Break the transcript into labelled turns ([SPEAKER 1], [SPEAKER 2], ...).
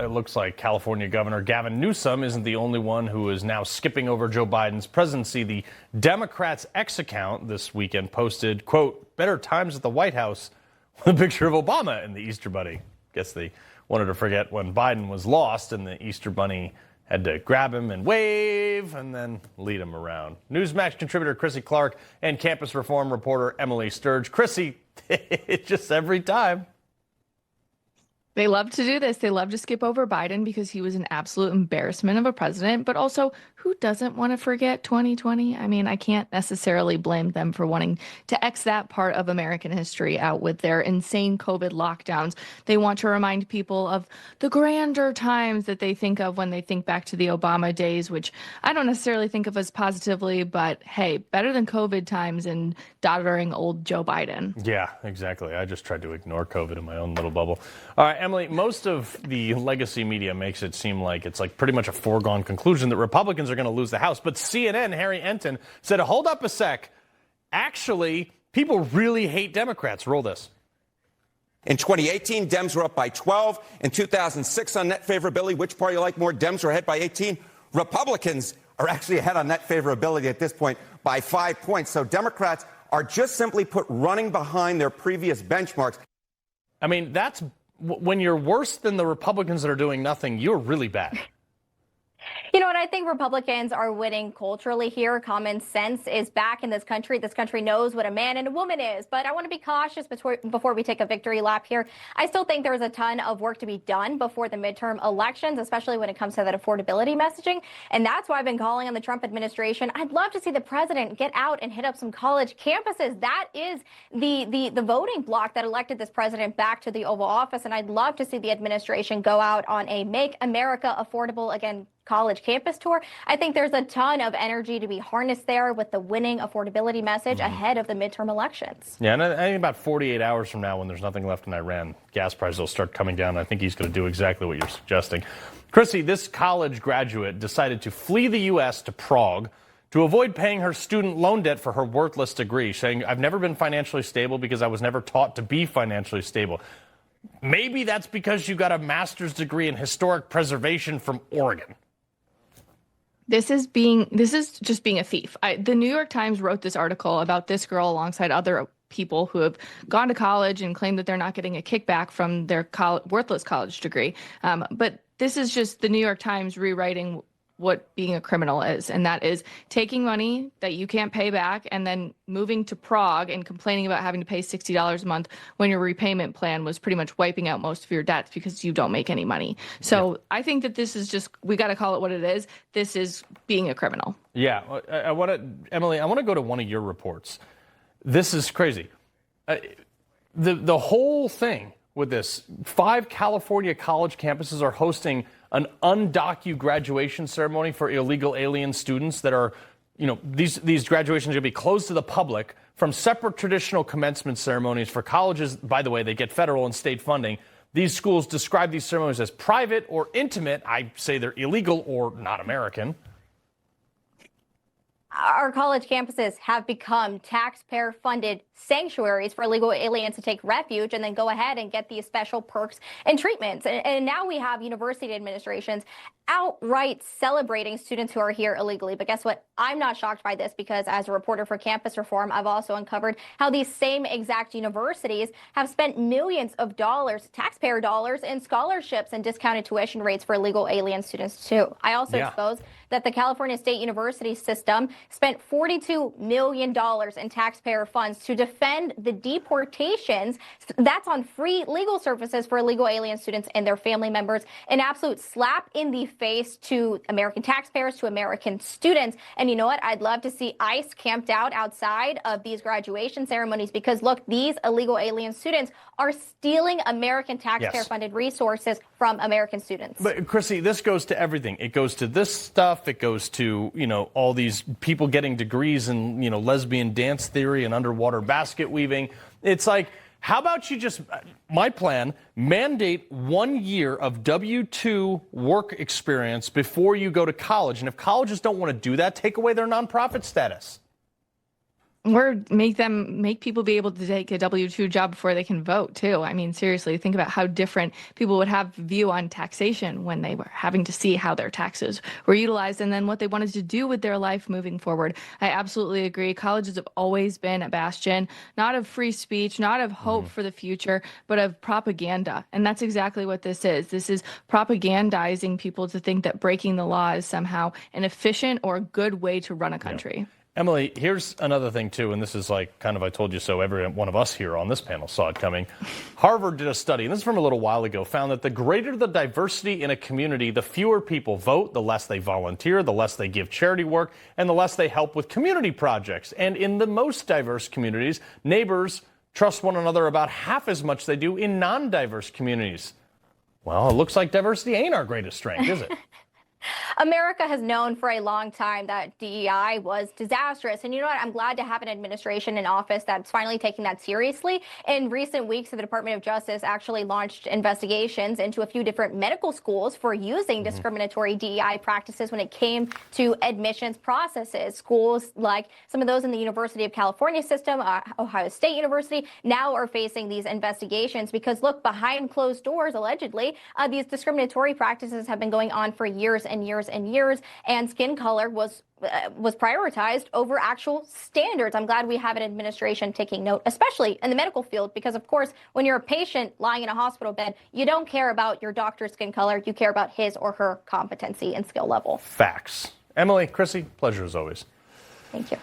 [SPEAKER 1] It looks like California Governor Gavin Newsom isn't the only one who is now skipping over Joe Biden's presidency. The Democrats' X account this weekend posted, quote, "better times at the White House," with a picture of Obama and the Easter Bunny. Guess they wanted to forget when Biden was lost and the Easter Bunny had to grab him and wave and then lead him around. Newsmax contributor Chrissy Clark and campus reform reporter Emily Sturge. Chrissy, it's just every time.
[SPEAKER 2] They love to do this. They love to skip over Biden because he was an absolute embarrassment of a president. But also, who doesn't want to forget 2020? I mean, I can't necessarily blame them for wanting to X that part of American history out with their insane COVID lockdowns. They want to remind people of the grander times that they think of when they think back to the Obama days, which I don't necessarily think of as positively. But hey, better than COVID times and doddering old Joe Biden.
[SPEAKER 1] Yeah, exactly. I just tried to ignore COVID in my own little bubble. All right, Emily, most of the legacy media makes it seem like it's like pretty much a foregone conclusion that Republicans are going to lose the House. But CNN, Harry Enton, said, hold up a sec. Actually, people really hate Democrats. Roll this.
[SPEAKER 3] In 2018, Dems were up by 12. In 2006 on net favorability, which party you like more? Dems were ahead by 18. Republicans are actually ahead on net favorability at this point by 5 points. So Democrats are just simply put running behind their previous benchmarks.
[SPEAKER 1] I mean, that's when you're worse than the Republicans that are doing nothing, you're really bad.
[SPEAKER 4] You know what? I think Republicans are winning culturally here. Common sense is back in this country. This country knows what a man and a woman is. But I want to be cautious before we take a victory lap here. I still think there's a ton of work to be done before the midterm elections, especially when it comes to that affordability messaging. And that's why I've been calling on the Trump administration. I'd love to see the president get out and hit up some college campuses. That is the voting bloc that elected this president back to the Oval Office. And I'd love to see the administration go out on a Make America Affordable Again college campus tour. I think there's a ton of energy to be harnessed there with the winning affordability message ahead of the midterm elections.
[SPEAKER 1] Yeah, and I think about 48 hours from now, when there's nothing left in Iran, gas prices will start coming down. I think he's going to do exactly what you're suggesting. Chrissy, this college graduate decided to flee the U.S. to Prague to avoid paying her student loan debt for her worthless degree, saying, "I've never been financially stable because I was never taught to be financially stable." Maybe that's because you got a master's degree in historic preservation from Oregon.
[SPEAKER 2] This is just being a thief. The New York Times wrote this article about this girl alongside other people who have gone to college and claim that they're not getting a kickback from their worthless college degree. But this is just the New York Times rewriting what being a criminal is, and that is taking money that you can't pay back and then moving to Prague and complaining about having to pay $60 a month when your repayment plan was pretty much wiping out most of your debts because you don't make any money. So I think that this is just, we got to call it what it is. This is being a criminal.
[SPEAKER 1] Yeah, Emily, I want to go to one of your reports. This is crazy. The whole thing with this, 5 California college campuses are hosting an undocumented graduation ceremony for illegal alien students that are, these graduations are going to be closed to the public from separate traditional commencement ceremonies for colleges. By the way, they get federal and state funding. These schools describe these ceremonies as private or intimate. I say they're illegal or not American.
[SPEAKER 4] Our college campuses have become taxpayer-funded sanctuaries for illegal aliens to take refuge and then go ahead and get these special perks and treatments. And now we have university administrations outright celebrating students who are here illegally. But guess what? I'm not shocked by this because as a reporter for Campus Reform, I've also uncovered how these same exact universities have spent millions of dollars, taxpayer dollars, in scholarships and discounted tuition rates for illegal alien students, too. I also exposed that the California State University system spent $42 million in taxpayer funds to defend the deportations. That's on free legal services for illegal alien students and their family members. An absolute slap in the face to American taxpayers, to American students. And you know what? I'd love to see ICE camped out outside of these graduation ceremonies because, look, these illegal alien students are stealing American taxpayer-funded resources from American students.
[SPEAKER 1] But, Chrissy, this goes to everything. It goes to this stuff. It goes to, all these people getting degrees in, lesbian dance theory and underwater basket weaving. It's like, how about you just, my plan, mandate 1 year of W-2 work experience before you go to college. And if colleges don't want to do that, take away their nonprofit status.
[SPEAKER 2] Or make people be able to take a W-2 job before they can vote too. I mean, seriously, think about how different people would have view on taxation when they were having to see how their taxes were utilized and then what they wanted to do with their life moving forward. I absolutely agree. Colleges have always been a bastion, not of free speech, not of hope for the future, but of propaganda. And that's exactly what this is. This is propagandizing people to think that breaking the law is somehow an efficient or a good way to run a country.
[SPEAKER 1] Yeah. Emily, here's another thing, too, and this is like kind of I told you so. Every one of us here on this panel saw it coming. Harvard did a study, and this is from a little while ago, found that the greater the diversity in a community, the fewer people vote, the less they volunteer, the less they give charity work, and the less they help with community projects. And in the most diverse communities, neighbors trust one another about half as much they do in non-diverse communities. Well, it looks like diversity ain't our greatest strength, is it?
[SPEAKER 4] America has known for a long time that DEI was disastrous. And you know what? I'm glad to have an administration in office that's finally taking that seriously. In recent weeks, the Department of Justice actually launched investigations into a few different medical schools for using discriminatory DEI practices when it came to admissions processes. Schools like some of those in the University of California system, Ohio State University, now are facing these investigations because, look, behind closed doors, allegedly, these discriminatory practices have been going on for years and years and years, and skin color was prioritized over actual standards. I'm glad we have an administration taking note, especially in the medical field, because, of course, when you're a patient lying in a hospital bed, you don't care about your doctor's skin color. You care about his or her competency and skill level.
[SPEAKER 1] Facts. Emily, Chrissy, pleasure as always.
[SPEAKER 4] Thank you.